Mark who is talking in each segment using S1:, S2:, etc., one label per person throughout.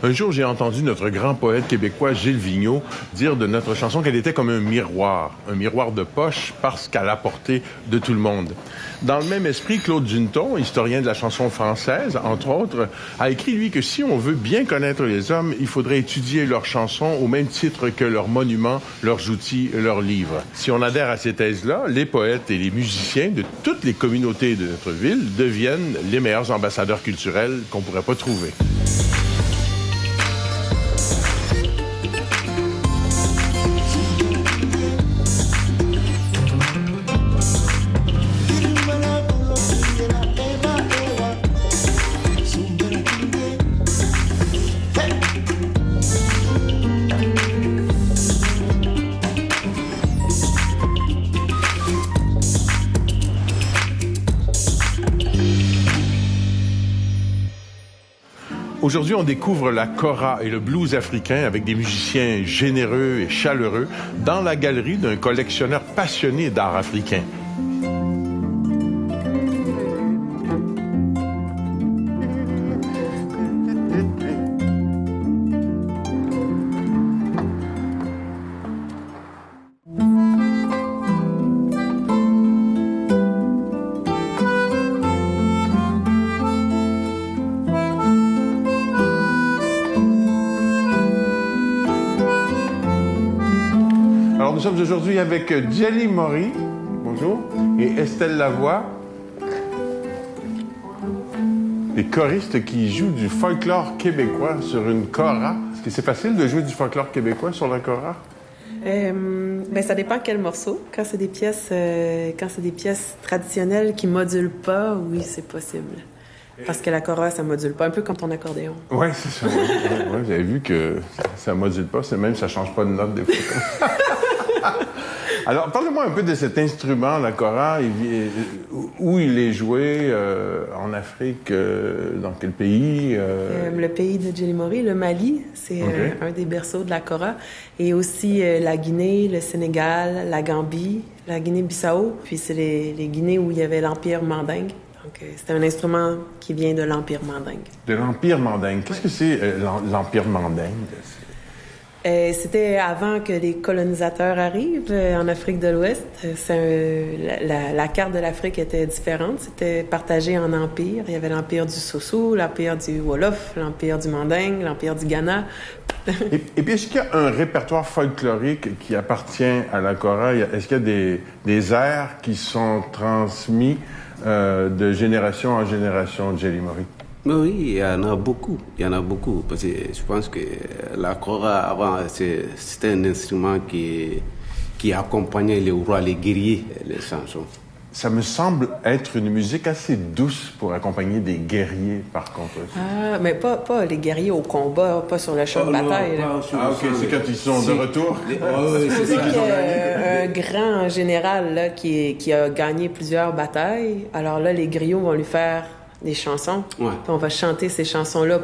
S1: Un jour, j'ai entendu notre grand poète québécois Gilles Vigneault dire de notre chanson qu'elle était comme un miroir de poche parce qu'à la portée de tout le monde. Dans le même esprit, Claude Duneton, historien de la chanson française, entre autres, a écrit, lui, que si on veut bien connaître les hommes, il faudrait étudier leurs chansons au même titre que leurs monuments, leurs outils, leurs livres. Si on adhère à ces thèses-là, les poètes et les musiciens de toutes les communautés de notre ville deviennent les meilleurs ambassadeurs culturels qu'on pourrait pas trouver. Aujourd'hui, on découvre la kora et le blues africain avec des musiciens généreux et chaleureux dans la galerie d'un collectionneur passionné d'art africain. Alors, nous sommes aujourd'hui avec Djely Morry, bonjour, et Estelle Lavoie, des choristes qui jouent du folklore québécois sur une kora. Est-ce que c'est facile de jouer du folklore québécois sur la kora?
S2: Ça dépend quel morceau. Quand c'est des pièces traditionnelles qui modulent pas, oui, c'est possible. Parce que la kora, ça module pas, un peu comme ton accordéon.
S1: Oui, c'est ça. Ouais, j'avais vu que ça module pas, c'est même ça change pas de note des fois. Alors, parlez-moi un peu de cet instrument, la kora, où il est joué en Afrique, dans quel pays?
S2: Le pays de Djely Morry, le Mali, c'est un des berceaux de la kora. Et aussi la Guinée, le Sénégal, la Gambie, la Guinée-Bissau. Puis c'est les Guinées où il y avait l'Empire mandingue. Donc, c'est un instrument qui vient de l'Empire mandingue.
S1: De l'Empire mandingue. Qu'est-ce que c'est l'Empire mandingue?
S2: C'était avant que les colonisateurs arrivent en Afrique de l'Ouest. La carte de l'Afrique était différente. C'était partagé en empires. Il y avait l'empire du Sossou, l'empire du Wolof, l'empire du Mandingue, l'empire du Ghana.
S1: Et puis, est-ce qu'il y a un répertoire folklorique qui appartient à la kora? Est-ce qu'il y a des airs qui sont transmis de génération en génération, Djely Morry?
S3: Oui, il y en a beaucoup. Parce que je pense que la kora, avant, c'était un instrument qui accompagnait les rois, les guerriers, les chansons.
S1: Ça me semble être une musique assez douce pour accompagner des guerriers, par contre.
S2: Ah, mais pas les guerriers au combat, pas sur le champ de bataille.
S1: OK, c'est quand ils sont de retour?
S2: Un grand général là, qui a gagné plusieurs batailles. Alors là, les griots vont lui faire des chansons.
S3: Ouais.
S2: Puis on va chanter ces chansons-là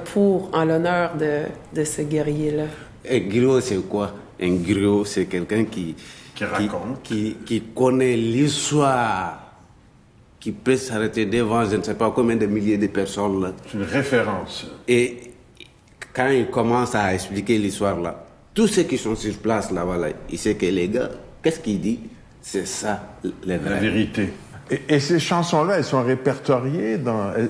S2: en l'honneur de ce guerrier-là.
S3: Un griot, c'est quoi? Un griot, c'est quelqu'un qui
S1: raconte.
S3: Qui connaît l'histoire, qui peut s'arrêter devant je ne sais pas combien de milliers de personnes. Là.
S1: C'est une référence.
S3: Et quand il commence à expliquer l'histoire, là, tous ceux qui sont sur place là-bas, là, ils savent que les gars, qu'est-ce qu'il dit? C'est ça, la
S1: vérité. Et ces chansons-là, elles sont répertoriées,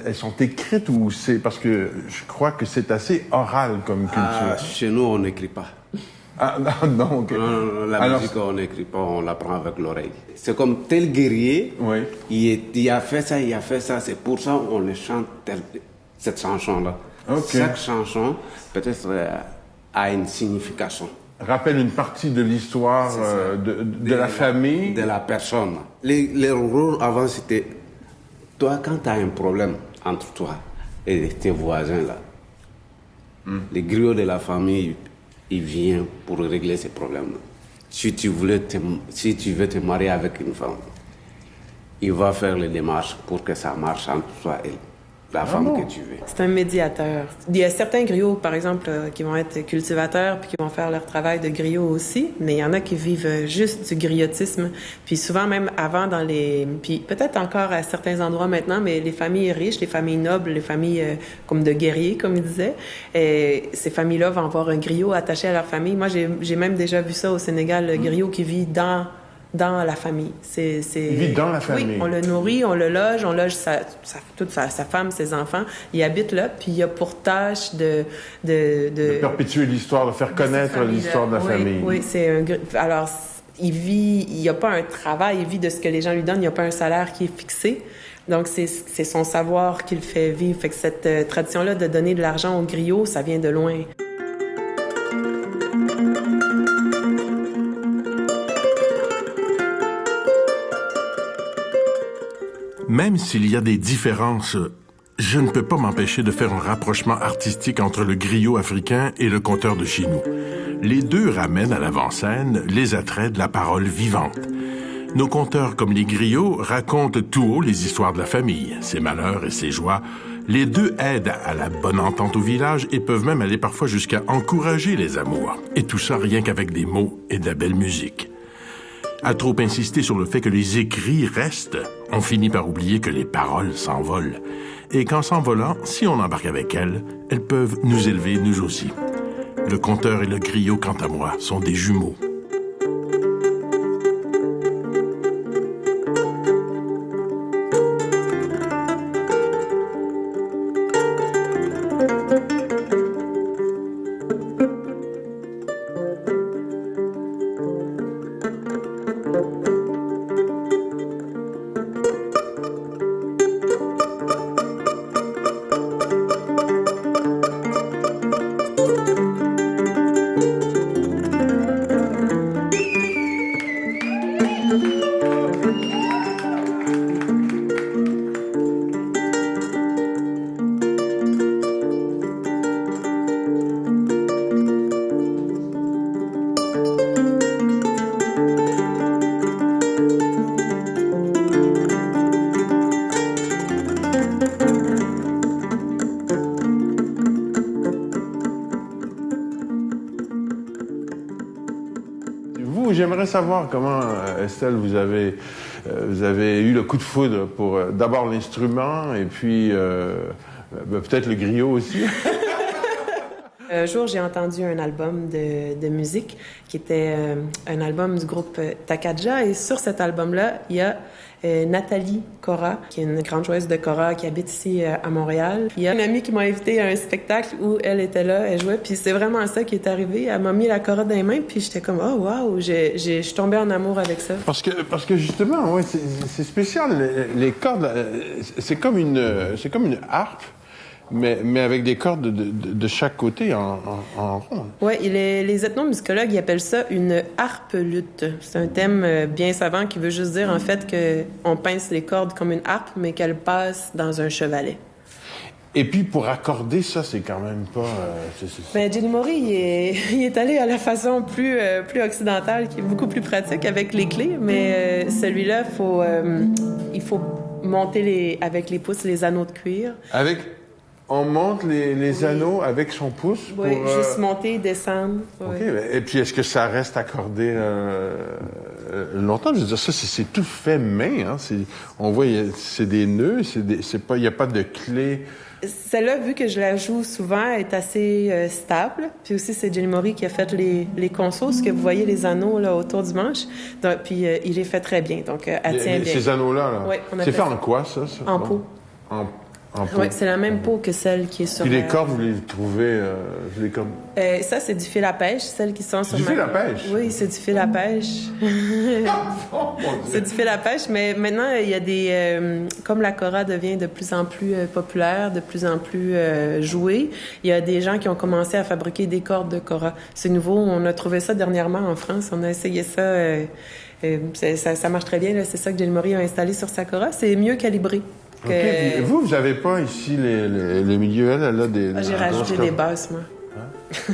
S1: elles sont écrites ou c'est... Parce que je crois que c'est assez oral comme culture.
S3: Chez nous, on n'écrit pas.
S1: Ah, non, OK.
S3: Non, la musique, on n'écrit pas, on l'apprend avec l'oreille. C'est comme tel guerrier, il a fait ça, c'est pour ça qu'on le chante cette chanson-là.
S1: Okay.
S3: Chaque chanson, peut-être, a une signification.
S1: Rappelle une partie de l'histoire de la famille.
S3: De la personne. Les rôles avant, c'était... Toi, quand tu as un problème entre toi et tes voisins, là, les griots de la famille, ils viennent pour régler ces problèmes-là. Si tu veux te marier avec une femme, il va faire les démarches pour que ça marche entre toi et elle. la femme que tu veux.
S2: C'est un médiateur. Il y a certains griots, par exemple, qui vont être cultivateurs puis qui vont faire leur travail de griot aussi, mais il y en a qui vivent juste du griotisme. Puis souvent, même avant, puis peut-être encore à certains endroits maintenant, mais les familles riches, les familles nobles, les familles comme de guerriers, comme ils disaient, ces familles-là vont avoir un griot attaché à leur famille. Moi, j'ai même déjà vu ça au Sénégal, le griot qui vit dans la famille.
S1: Il vit dans la famille?
S2: Oui, on le nourrit, on le loge, on loge toute sa femme, ses enfants. Il habite là, puis il a pour tâche de
S1: perpétuer l'histoire, de faire connaître l'histoire de la famille.
S2: Oui, alors, il n'y a pas un travail, il vit de ce que les gens lui donnent, il n'y a pas un salaire qui est fixé. Donc, c'est son savoir qui le fait vivre. Fait que cette tradition-là de donner de l'argent aux griots, ça vient de loin.
S1: Même s'il y a des différences, je ne peux pas m'empêcher de faire un rapprochement artistique entre le griot africain et le conteur de chez nous. Les deux ramènent à l'avant-scène les attraits de la parole vivante. Nos conteurs comme les griots racontent tout haut les histoires de la famille, ses malheurs et ses joies. Les deux aident à la bonne entente au village et peuvent même aller parfois jusqu'à encourager les amours. Et tout ça rien qu'avec des mots et de la belle musique. À trop insister sur le fait que les écrits restent, on finit par oublier que les paroles s'envolent. Et qu'en s'envolant, si on embarque avec elles, elles peuvent nous élever nous aussi. Le conteur et le griot, quant à moi, sont des jumeaux. J'aimerais savoir comment, Estelle, vous avez eu le coup de foudre pour d'abord l'instrument et puis peut-être le griot aussi.
S2: Un jour, j'ai entendu un album de musique qui était un album du groupe Takadja. Et sur cet album-là, il y a Nathalie Cora, qui est une grande joueuse de kora qui habite ici à Montréal. Il y a une amie qui m'a invitée à un spectacle où elle était là, elle jouait. Puis c'est vraiment ça qui est arrivé. Elle m'a mis la kora dans les mains, puis j'étais comme « Oh, wow! » Je suis tombée en amour avec ça.
S1: Parce que justement, ouais, c'est spécial. Les cordes, c'est comme une harpe. Mais avec des cordes de chaque côté en rond.
S2: Oui, les ethnomusicologues ils appellent ça une harpe-lutte. C'est un thème bien savant qui veut juste dire en fait qu'on pince les cordes comme une harpe, mais qu'elles passent dans un chevalet.
S1: Et puis pour accorder ça, c'est quand même pas...
S2: Ben, Djélimori, il est allé à la façon plus occidentale, qui est beaucoup plus pratique avec les clés, mais celui-là, il faut monter avec les pouces les anneaux de cuir.
S1: On monte les anneaux avec son pouce?
S2: Oui, juste monter et descendre.
S1: OK. Oui. Et puis, est-ce que ça reste accordé longtemps? Je veux dire, ça, c'est tout fait main. Hein? On voit, c'est des nœuds, il n'y a pas de clé.
S2: Celle-là, vu que je la joue souvent, est assez stable. Puis aussi, c'est Djélimori qui a fait les consos, ce que vous voyez, les anneaux là, autour du manche. Donc, puis, il les fait très bien. Donc, elle tient bien.
S1: Ces anneaux-là,
S2: oui,
S1: c'est fait en quoi, ça?
S2: En peau. Oui, c'est la même peau que celle qui est sur...
S1: Puis les cordes, vous les trouvez...
S2: ça, c'est du fil à pêche, celles qui sont sur...
S1: Du fil à pêche?
S2: Oui, c'est du fil à pêche. C'est du fil à pêche, mais maintenant, il y a des... comme la kora devient de plus en plus populaire, de plus en plus jouée, il y a des gens qui ont commencé à fabriquer des cordes de kora. C'est nouveau, on a trouvé ça dernièrement en France, on a essayé ça... ça marche très bien, là. C'est ça que Djélimori a installé sur sa kora. C'est mieux calibré.
S1: Okay. Vous n'avez pas ici les milieux, là, des...
S2: J'ai rajouté des basses, moi.
S1: Hein?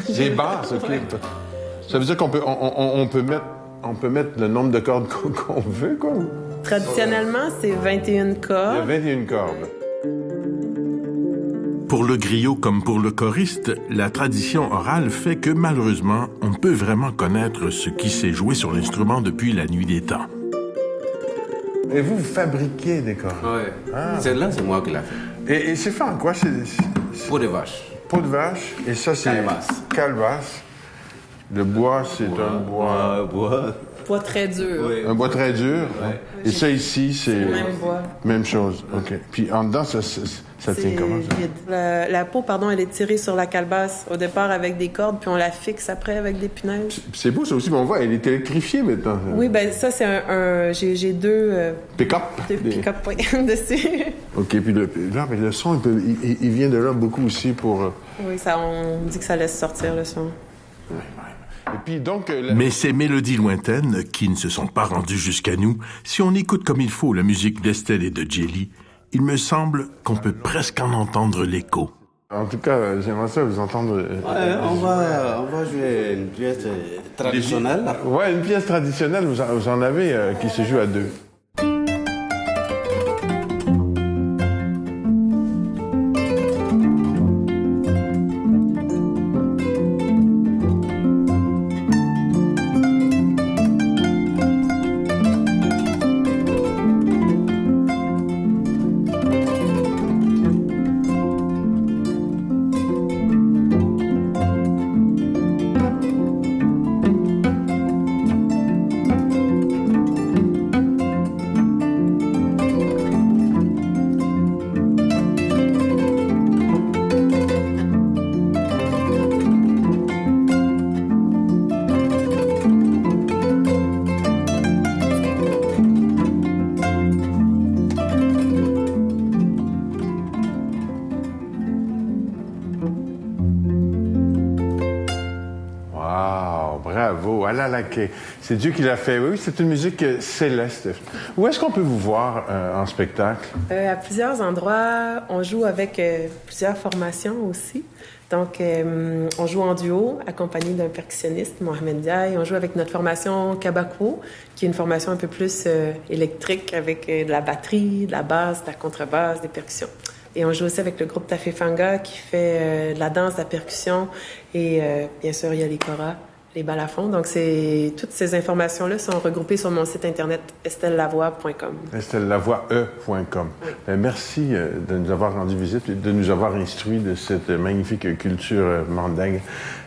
S1: Des basses, OK. Ouais. Ça veut dire qu'on peut mettre le nombre de cordes qu'on veut, quoi?
S2: Traditionnellement, c'est 21 cordes.
S1: Il y a 21 cordes. Pour le griot comme pour le choriste, la tradition orale fait que malheureusement, on ne peut vraiment connaître ce qui s'est joué sur l'instrument depuis la nuit des temps. Et vous fabriquez des cordes?
S3: Oui. Ah. Celle-là, c'est moi qui l'ai fait.
S1: Et c'est fait en quoi?
S3: Peau de vache.
S1: Peau de vache. Et ça, c'est...
S3: Calebasse.
S1: Calebasse. Le bois, c'est un bois...
S2: Bois très dur.
S3: Oui.
S1: Un bois très dur.
S3: Ouais.
S1: Et ça, ici, c'est...
S2: le même bois.
S1: Même chose. OK. Puis en dedans, ça tient comment, ça?
S2: Vide. La peau, elle est tirée sur la calebasse au départ avec des cordes, puis on la fixe après avec des punaises.
S1: C'est beau, ça aussi, mais on voit, elle est électrifiée maintenant.
S2: Oui, ben ça, c'est j'ai deux...
S1: Pick-up?
S2: Deux pick-up, oui, dessus.
S1: OK, puis le son, il vient de là beaucoup aussi pour...
S2: Oui, on dit que ça laisse sortir le son.
S1: Et puis donc,
S4: Mais ces mélodies lointaines, qui ne se sont pas rendues jusqu'à nous, si on écoute comme il faut la musique d'Estelle et de Djely, il me semble qu'on peut presque en entendre l'écho.
S1: En tout cas, j'aimerais ça vous entendre...
S3: on va jouer une pièce traditionnelle.
S1: Ouais, une pièce traditionnelle, vous en avez qui se joue à deux. Bravo, Alalake. C'est Dieu qui l'a fait. Oui, c'est une musique céleste. Où est-ce qu'on peut vous voir en spectacle?
S2: À plusieurs endroits. On joue avec plusieurs formations aussi. Donc, on joue en duo, accompagné d'un percussionniste, Mohamed Diaye. On joue avec notre formation Kabako, qui est une formation un peu plus électrique, avec de la batterie, de la basse, de la contrebasse, des percussions. Et on joue aussi avec le groupe Tafefanga, qui fait de la danse, de la percussion. Et bien sûr, il y a les koras, les balafons. Donc, toutes ces informations-là sont regroupées sur mon site internet estellelavoie.com.
S1: estellelavoie.com. Oui. Merci de nous avoir rendu visite et de nous avoir instruits de cette magnifique culture mandingue.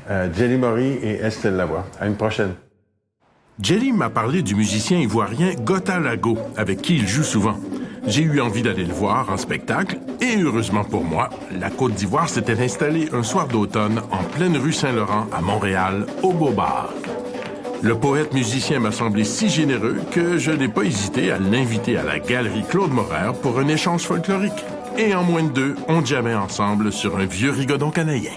S1: Djely Morry et Estelle Lavoie. À une prochaine.
S4: Djely m'a parlé du musicien ivoirien Gota Lago, avec qui il joue souvent. J'ai eu envie d'aller le voir en spectacle et heureusement pour moi, la Côte d'Ivoire s'était installée un soir d'automne en pleine rue Saint-Laurent à Montréal, au Beau Bar. Le poète musicien m'a semblé si généreux que je n'ai pas hésité à l'inviter à la galerie Claude Morer pour un échange folklorique. Et en moins de 2, on jammait ensemble sur un vieux rigodon canadien.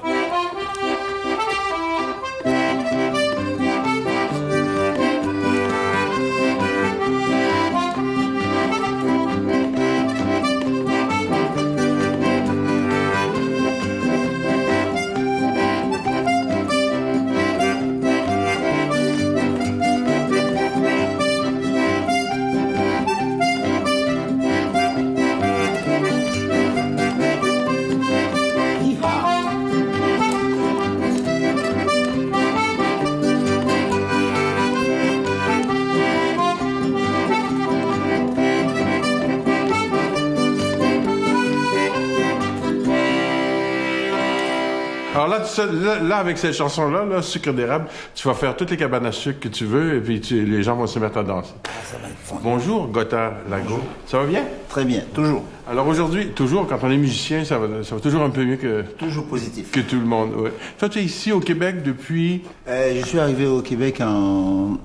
S1: Alors là, avec cette chanson-là, Sucre d'érable, tu vas faire toutes les cabanes à sucre que tu veux et puis les gens vont se mettre à danser.
S5: Ça va être fun.
S1: Bonjour, Gota Lago. Bonjour. Ça va bien?
S5: Très bien, toujours.
S1: Alors aujourd'hui, toujours, quand on est musicien, ça va toujours un peu mieux que...
S5: Toujours positif.
S1: Que tout le monde, oui. Toi, tu es ici au Québec depuis...
S5: Je suis arrivé au Québec en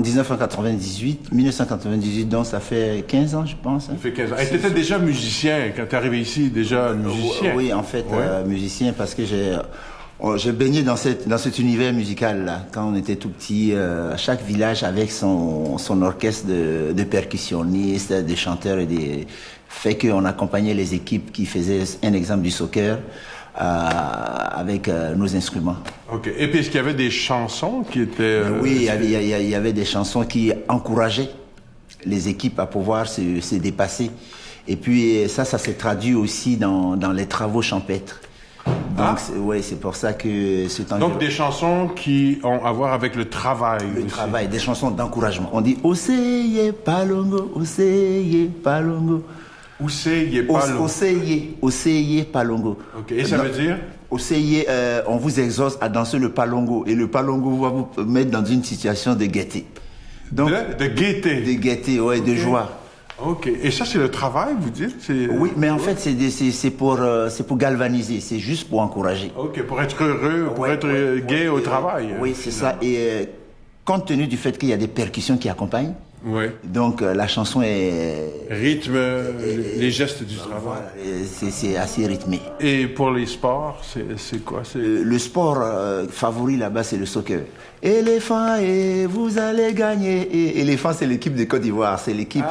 S5: 1998, donc ça fait 15 ans, je pense.
S1: Ça fait 15 ans. Et tu étais déjà musicien, quand tu es arrivé ici, déjà musicien?
S5: Oui, en fait, musicien, parce que j'ai baigné dans cet univers musical-là. Quand on était tout petit, chaque village avec son orchestre de percussionnistes, des chanteurs et des... fait qu'on accompagnait les équipes qui faisaient un exemple du soccer. Avec nos instruments.
S1: OK. Et puis, est-ce qu'il y avait des chansons qui étaient...
S5: Oui, il y avait des chansons qui encourageaient les équipes à pouvoir se dépasser Et puis ça s'est traduit aussi dans les travaux champêtres. Donc c'est pour ça que c'est un...
S1: Donc des chansons qui ont à voir avec le travail.
S5: Le travail, des chansons d'encouragement. On dit Oseye Palongo, Oseye Palongo.
S1: Oseye Palongo.
S5: Oseye Palongo.
S1: Ok, et ça veut dire?
S5: Oseye, on vous exhorte à danser le palongo. Et le palongo va vous mettre dans une situation de gaieté. Donc,
S1: de gaieté.
S5: De gaieté, ouais, de joie.
S1: Ok, et ça c'est le travail, vous dites?
S5: Oui, mais en fait c'est pour galvaniser, c'est juste pour encourager.
S1: Ok, pour être heureux, pour être gai au travail.
S5: Oui, c'est ça. Et compte tenu du fait qu'il y a des percussions qui accompagnent, donc la chanson est...
S1: Rythme, les gestes du travail.
S5: Voilà, c'est assez rythmé.
S1: Et pour les sports, c'est quoi?
S5: Le sport favori là-bas, c'est le soccer. Éléphant, et vous allez gagner. Et Éléphant, c'est l'équipe de Côte d'Ivoire. C'est l'équipe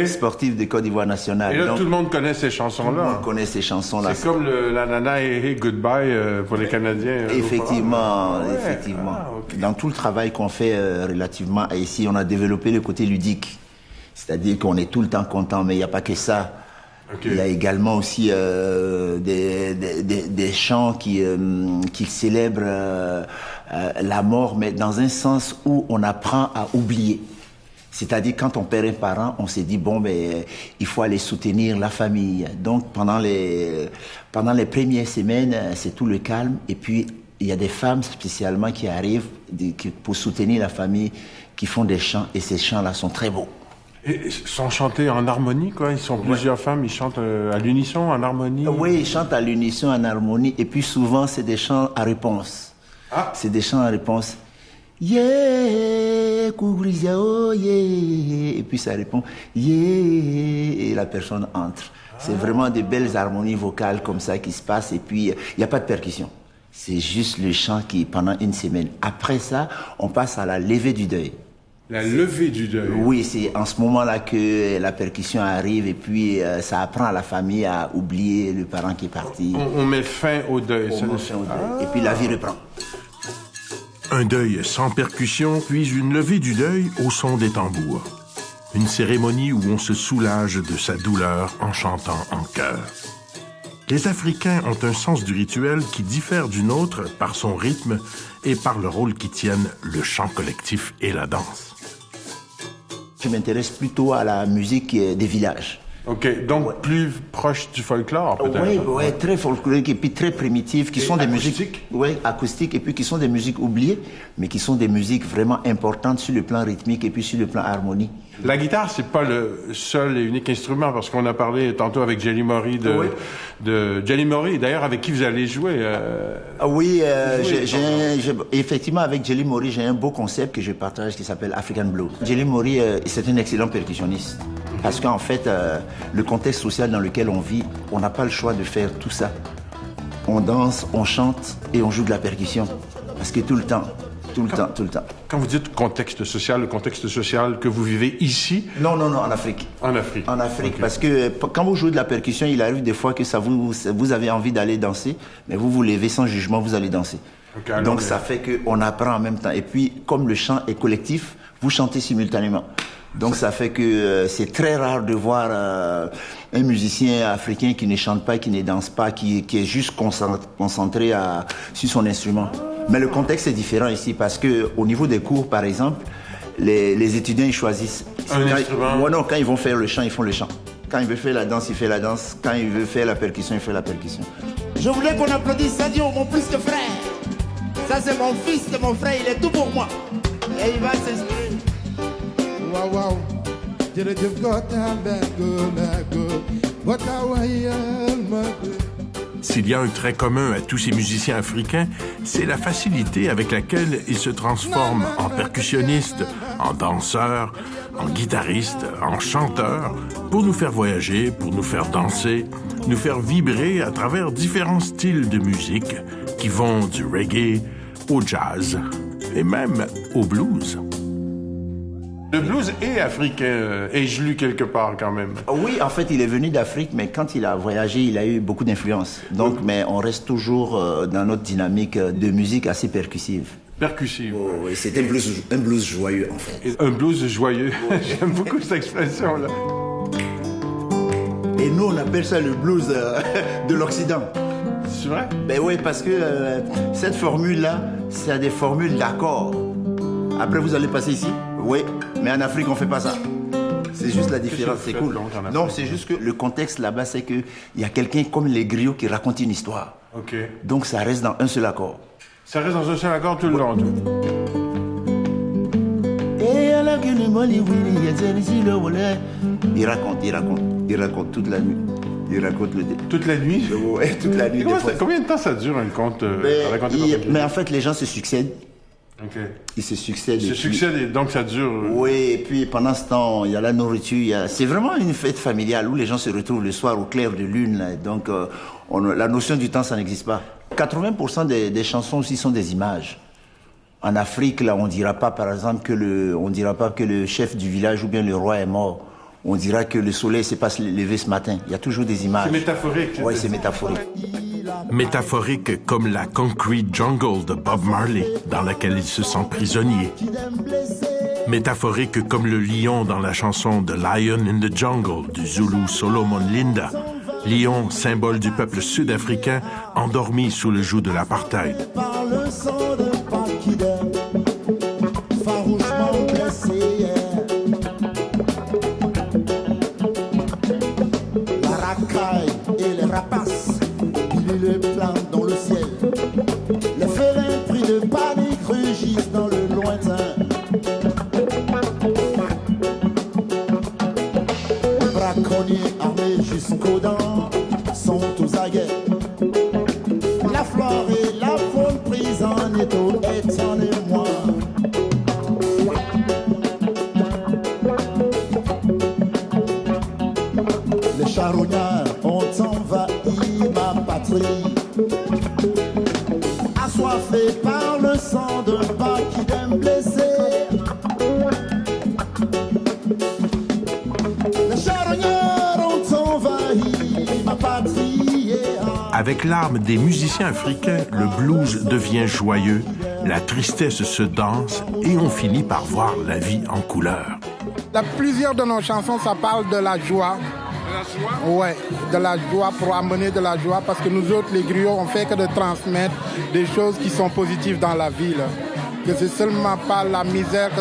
S5: sportive de Côte d'Ivoire nationale.
S1: Et là,
S5: donc,
S1: tout le monde connaît ces chansons-là.
S5: Tout le monde connaît ces chansons-là.
S1: C'est comme la Nana et Goodbye pour les Canadiens.
S5: Effectivement,
S1: ouais.
S5: effectivement.
S1: Ah, okay.
S5: Dans tout le travail qu'on fait relativement à ici, on a développé le côté ludique. C'est-à-dire qu'on est tout le temps content, mais il n'y a pas que ça. Okay. Il y a également aussi des chants qui célèbrent la mort, mais dans un sens où on apprend à oublier. C'est-à-dire quand on perd un parent, on s'est dit il faut aller soutenir la famille. Donc pendant les premières semaines, c'est tout le calme. Et puis il y a des femmes spécialement qui arrivent pour soutenir la famille, qui font des chants, et ces chants-là sont très beaux.
S1: Et ils sont chantés en harmonie, quoi. Ils sont plusieurs femmes, ils chantent à l'unisson, en harmonie.
S5: Oui, ils chantent à l'unisson, en harmonie. Et puis souvent, c'est des chants à réponse. C'est des chants à réponse. Yeah, Kougrizia, oh yeah. Et puis ça répond yeah. Et la personne entre. C'est vraiment des belles harmonies vocales comme ça qui se passent. Et puis, il n'y a pas de percussion. C'est juste le chant qui, pendant une semaine. Après ça, on passe à la levée du deuil.
S1: La levée du deuil.
S5: Oui, c'est en ce moment-là que la percussion arrive et puis ça apprend à la famille à oublier le parent qui est parti.
S1: On met fin au deuil.
S5: Et puis la vie reprend.
S4: Un deuil sans percussion, puis une levée du deuil au son des tambours. Une cérémonie où on se soulage de sa douleur en chantant en chœur. Les Africains ont un sens du rituel qui diffère du nôtre par son rythme et par le rôle qu'y tiennent le chant collectif et la danse.
S5: Je m'intéresse plutôt à la musique des villages.
S1: Ok, donc plus proche du folklore, peut-être.
S5: Oui, très folklorique et puis très primitive, qui sont des musiques acoustiques, et puis qui sont des musiques oubliées, mais qui sont des musiques vraiment importantes sur le plan rythmique et puis sur le plan harmonie.
S1: La guitare, c'est pas le seul et unique instrument, parce qu'on a parlé tantôt avec Jelly Maury de Jelly Maury, d'ailleurs, avec qui vous allez jouer.
S5: Effectivement, avec Jelly Maury, j'ai un beau concept que je partage qui s'appelle African Blues. Jelly Maury, c'est un excellent percussionniste. Parce qu'en fait, le contexte social dans lequel on vit, on n'a pas le choix de faire tout ça. On danse, on chante et on joue de la percussion. Parce que tout le temps.
S1: Quand vous dites contexte social, le contexte social que vous vivez ici?
S5: Non, en Afrique.
S1: En Afrique.
S5: En Afrique, okay. Parce que quand vous jouez de la percussion, il arrive des fois que vous avez envie d'aller danser, mais vous vous levez sans jugement, vous allez danser. Okay, donc ça fait qu'on apprend en même temps. Et puis, comme le chant est collectif, vous chantez simultanément. Donc ça fait que c'est très rare de voir un musicien africain qui ne chante pas, qui ne danse pas, qui est juste concentré sur son instrument. Mais le contexte est différent ici parce que au niveau des cours, par exemple, les étudiants ils choisissent. Quand ils vont faire le chant, ils font le chant. Quand il veut faire la danse, il fait la danse. Quand il veut faire la percussion, il fait la percussion.
S6: Je voulais qu'on applaudisse Sadio, mon plus que frère. Ça c'est mon fils, c'est mon frère, il est tout pour moi. Et il va s'inspirer. Wow.
S4: S'il y a un trait commun à tous ces musiciens africains, c'est la facilité avec laquelle ils se transforment en percussionnistes, en danseurs, en guitaristes, en chanteurs, pour nous faire voyager, pour nous faire danser, nous faire vibrer à travers différents styles de musique qui vont du reggae au jazz et même au blues.
S1: Le blues est africain, ai-je lu quelque part quand même.
S5: Oui, en fait, il est venu d'Afrique, mais quand il a voyagé, il a eu beaucoup d'influence. Donc, mais on reste toujours dans notre dynamique de musique assez percussive.
S1: Percussive.
S5: Oh, oui, c'est un blues joyeux, en fait.
S1: Un blues joyeux. J'aime beaucoup cette expression-là.
S5: Et nous, on appelle ça le blues de l'Occident.
S1: C'est vrai?
S5: Ben oui, parce que cette formule-là, c'est des formules d'accords. Après, vous allez passer ici. Oui, mais en Afrique, on fait pas ça. C'est juste la différence, c'est cool. Non, c'est juste que le contexte là-bas, c'est qu'il y a quelqu'un comme les griots qui raconte une histoire.
S1: OK.
S5: Donc ça reste dans un seul accord.
S1: Ça reste dans un seul accord tout le long.
S5: Il raconte toute la nuit. Il raconte
S1: Toute la nuit?
S5: Ouais, toute la nuit.
S1: Combien de temps ça dure un conte à raconter
S5: mais en fait, les gens se succèdent.
S1: OK.
S5: Ils se succèdent.
S1: Se succèdent et donc ça dure...
S5: Oui, et puis pendant ce temps, il y a la nourriture. C'est vraiment une fête familiale où les gens se retrouvent le soir au clair de lune. Là. Donc la notion du temps, ça n'existe pas. 80% des chansons aussi sont des images. En Afrique, là, on dira pas, par exemple, que le chef du village ou bien le roi est mort. On dira que le soleil s'est pas levé ce matin. Il y a toujours des images.
S1: C'est métaphorique.
S5: Oui, c'est métaphorique.
S4: Métaphorique comme la Concrete Jungle de Bob Marley, dans laquelle il se sent prisonnier. Métaphorique comme le lion dans la chanson The Lion in the Jungle du Zoulou Solomon Linda. Lion, symbole du peuple sud-africain, endormi sous le joug de l'apartheid.
S6: Par le sang de Pakidem, farouchement blessé hier. La racaille et les rapaces, pilulent flammes dans le ciel. Les félins pris de panique rugissent dans le lointain. Les braconniers armés jusqu'aux dents sont aux aguets. La flore et la faune prise en étau, étonnez-moi. Les charognards ont envahi ma patrie, assoiffés par le sang d'un Pakidem blessé. Les charognards ont envahi ma patrie.
S4: Avec l'arme des musiciens africains, le blues devient joyeux, la tristesse se danse et on finit par voir la vie en couleur.
S7: Plusieurs de nos chansons, ça parle de la joie.
S1: De la joie?
S7: Ouais, de la joie, pour amener de la joie, parce que nous autres, les griots, on fait que de transmettre des choses qui sont positives dans la vie, là. Que c'est seulement pas la misère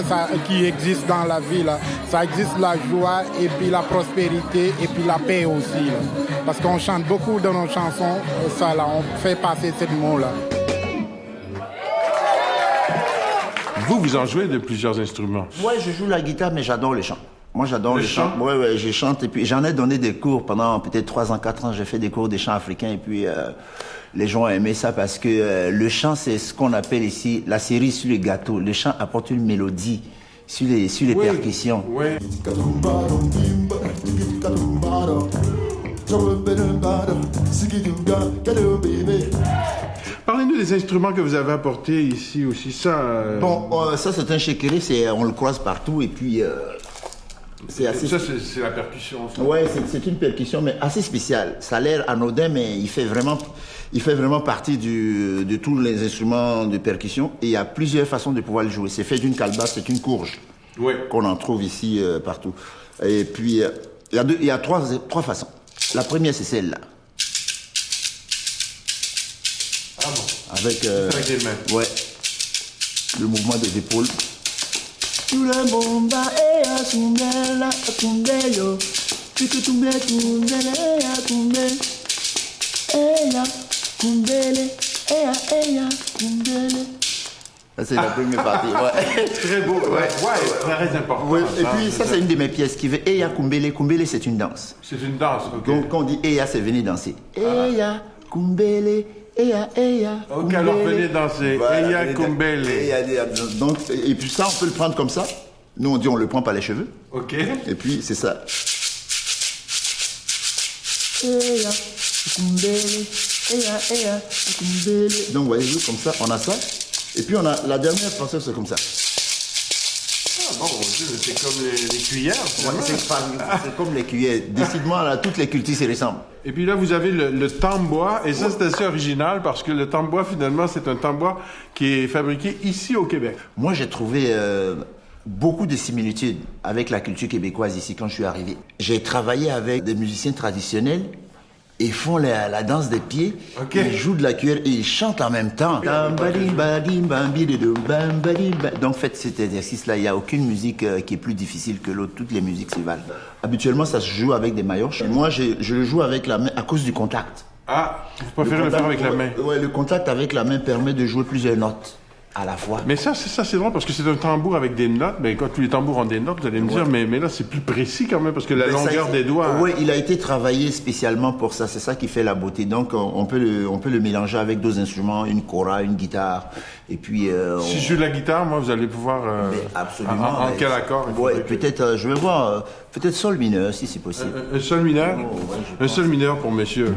S7: qui existe dans la vie, là. Ça existe la joie et puis la prospérité et puis la paix aussi, là. Parce qu'on chante beaucoup dans nos chansons, ça là, on fait passer ces mots-là.
S1: Vous en jouez de plusieurs instruments.
S5: Ouais, je joue la guitare, mais j'adore les chants. Moi, j'adore les chants. Ouais, je chante. Et puis, j'en ai donné des cours pendant peut-être 3 ans, 4 ans. J'ai fait des cours de chants africains. Et puis, les gens ont aimé ça parce que le chant, c'est ce qu'on appelle ici la cerise sur le gâteau. Le chant apporte une mélodie sur les percussions.
S1: Oui. Parlez-nous des instruments que vous avez apportés ici aussi. Ça,
S5: Bon, ça, c'est un shekere. On le croise partout. Et puis... c'est assez...
S1: Ça, c'est la percussion. Ça.
S5: Ouais, c'est une percussion, mais assez spéciale. Ça a l'air anodin, mais il fait vraiment partie de tous les instruments de percussion. Et il y a plusieurs façons de pouvoir le jouer. C'est fait d'une calebasse, c'est une courge.
S1: Oui. Qu'on
S5: en trouve ici partout. Et puis, il y a trois façons. La première, c'est celle-là.
S1: Ah bon?
S5: Avec
S1: les mains.
S5: Ouais. Le mouvement des épaules. Ça, c'est la première partie. Ouais.
S1: Très beau. Ouais, très important.
S5: Ouais. Et puis, ça, c'est une de mes pièces qui veut Eya Kumbele. Kumbele, c'est une danse.
S1: C'est une danse, ok.
S5: Donc, quand on dit Eya, c'est venir danser. Eya Kumbele. Eya, Eya.
S1: Ok, alors venez danser.
S5: Voilà,
S1: Eya Kumbele.
S5: Donc, et puis ça, on peut le prendre comme ça. Nous, on dit on le prend par les cheveux.
S1: Ok.
S5: Et puis, c'est ça. Eya Kumbele. Eya, Eya Kumbele. Donc, voyez-vous, comme ça, on a ça. Et puis, on a la dernière façon, c'est comme ça.
S1: Ah bon, c'est comme les cuillères.
S5: Ouais, c'est comme les cuillères. Décidément, là, toutes les cultures se ressemblent.
S1: Et puis là, vous avez le tambour, et ça, c'est assez original parce que le tambour, finalement, c'est un tambour qui est fabriqué ici au Québec.
S5: Moi, j'ai trouvé beaucoup de similitudes avec la culture québécoise ici quand je suis arrivé. J'ai travaillé avec des musiciens traditionnels. Ils font la danse des pieds, ils jouent de la cuillère et ils chantent en même temps. Donc faites cet exercice-là, il n'y a aucune musique qui est plus difficile que l'autre, toutes les musiques se valent. Habituellement, ça se joue avec des maillotches. Moi, je le joue avec la main à cause du contact.
S1: Ah, vous préférez le faire avec la main?
S5: Oui, le contact avec la main permet de jouer plusieurs notes à la fois.
S1: Mais ça c'est drôle parce que c'est un tambour avec des notes. Mais quand tous les tambours ont des notes, vous allez me dire, mais là, c'est plus précis quand même parce que la longueur des doigts...
S5: Oui, il a été travaillé spécialement pour ça. C'est ça qui fait la beauté. Donc, on peut le mélanger avec d'autres instruments, une kora, une guitare. Et puis...
S1: si je joue de la guitare, moi, vous allez pouvoir...
S5: absolument.
S1: En quel accord?
S5: Oui, peut-être, je vais voir, peut-être sol mineur, si c'est possible.
S1: Un sol mineur? Un sol mineur pour monsieur.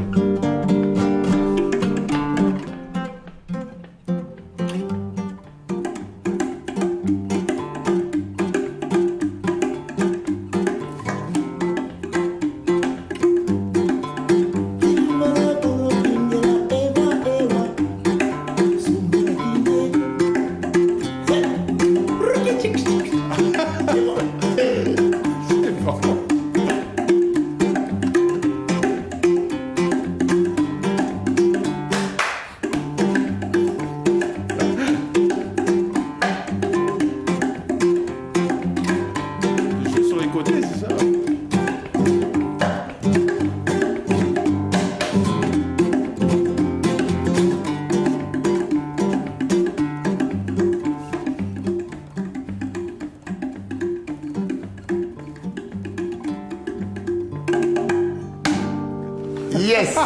S5: Yes!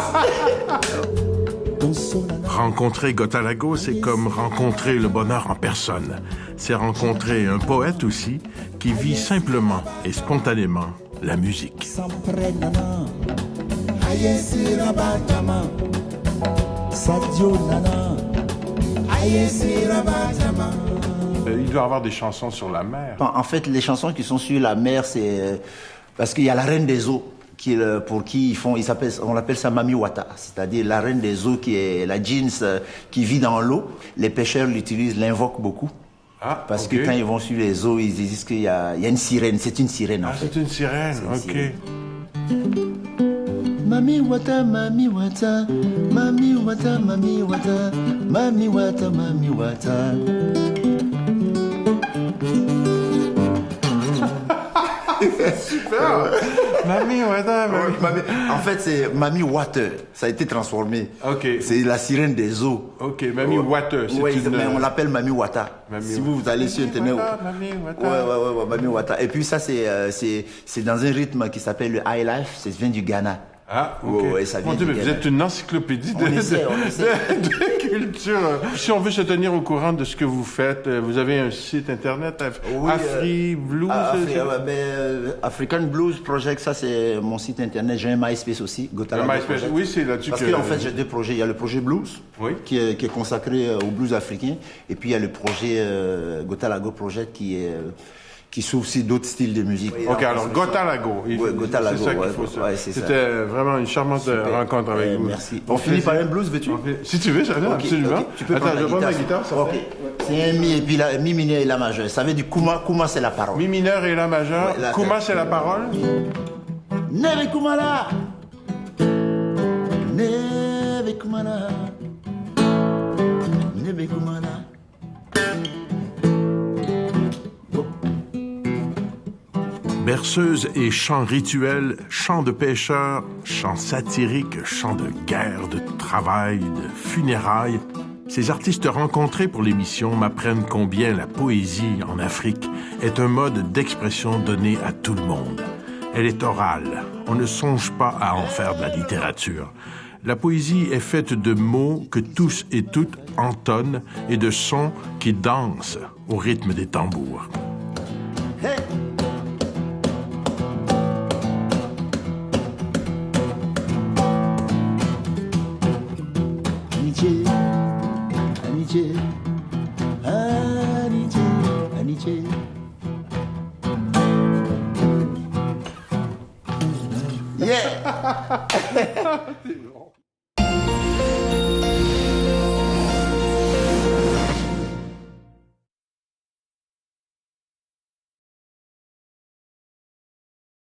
S4: Rencontrer Gotalago, c'est comme rencontrer le bonheur en personne. C'est rencontrer un poète aussi qui vit simplement et spontanément la musique.
S1: Il doit avoir des chansons sur la mer.
S5: En fait, les chansons qui sont sur la mer, c'est parce qu'il y a la Reine des eaux. Pour qui on appelle ça Mami Wata, c'est-à-dire la reine des eaux qui est la jeans qui vit dans l'eau. Les pêcheurs l'utilisent, l'invoquent beaucoup. Parce que quand ils vont sur les eaux, ils disent qu'il y a une sirène. C'est une sirène en fait.
S1: C'est une sirène, Sirène.
S5: Mami Wata, Mami Wata, Mami Wata, Mami Wata, Mami Wata, Mami Wata.
S1: Super! Mami Wata, Mami...
S5: En fait, c'est Mami Water. Ça a été transformé.
S1: OK.
S5: C'est la sirène des eaux.
S1: OK, Mami Water.
S5: Oui, mais on l'appelle Mami Wata. Si vous allez sur Internet...
S1: Mami Wata.
S5: Ouais, Mami Wata. Et puis ça, c'est dans un rythme qui s'appelle le High Life. Ça vient du Ghana.
S1: Ah, ok.
S5: Ouais, ça vient
S1: Mon Dieu, mais vous êtes une encyclopédie de culture. Si on veut se tenir au courant de ce que vous faites, vous avez un site internet, Afri Blues.
S5: African Blues Project, ça c'est mon site internet. J'ai un MySpace aussi, Gotalago
S1: MySpace, oui, c'est là-dessus.
S5: Parce qu'en fait, j'ai deux projets. Il y a le projet Blues, qui est consacré au blues africain, et puis il y a le projet Gotalago Project qui s'ouvre aussi d'autres styles de musique.
S1: Ok, alors Gotalago.
S5: Gotalago,
S1: c'est ça qu'il faut. C'était vraiment une charmante rencontre avec vous.
S5: Merci. On finit par un blues, veux-tu?
S1: Si tu veux, j'adore, absolument.
S5: Okay. Tu peux prendre
S1: je vais prendre ma guitare.
S5: C'est un mi et puis mi mineur et la majeure. Ça veut dire Kuma c'est la parole.
S1: Mi mineur et la majeure. Kuma c'est la parole.
S5: Neve Kumala. Neve Kumala. Neve Kumala.
S4: Berceuse et chants rituels, chants de pêcheurs, chants satiriques, chants de guerre, de travail, de funérailles. Ces artistes rencontrés pour l'émission m'apprennent combien la poésie en Afrique est un mode d'expression donné à tout le monde. Elle est orale. On ne songe pas à en faire de la littérature. La poésie est faite de mots que tous et toutes entonnent et de sons qui dansent au rythme des tambours.
S5: Hey! Yeah!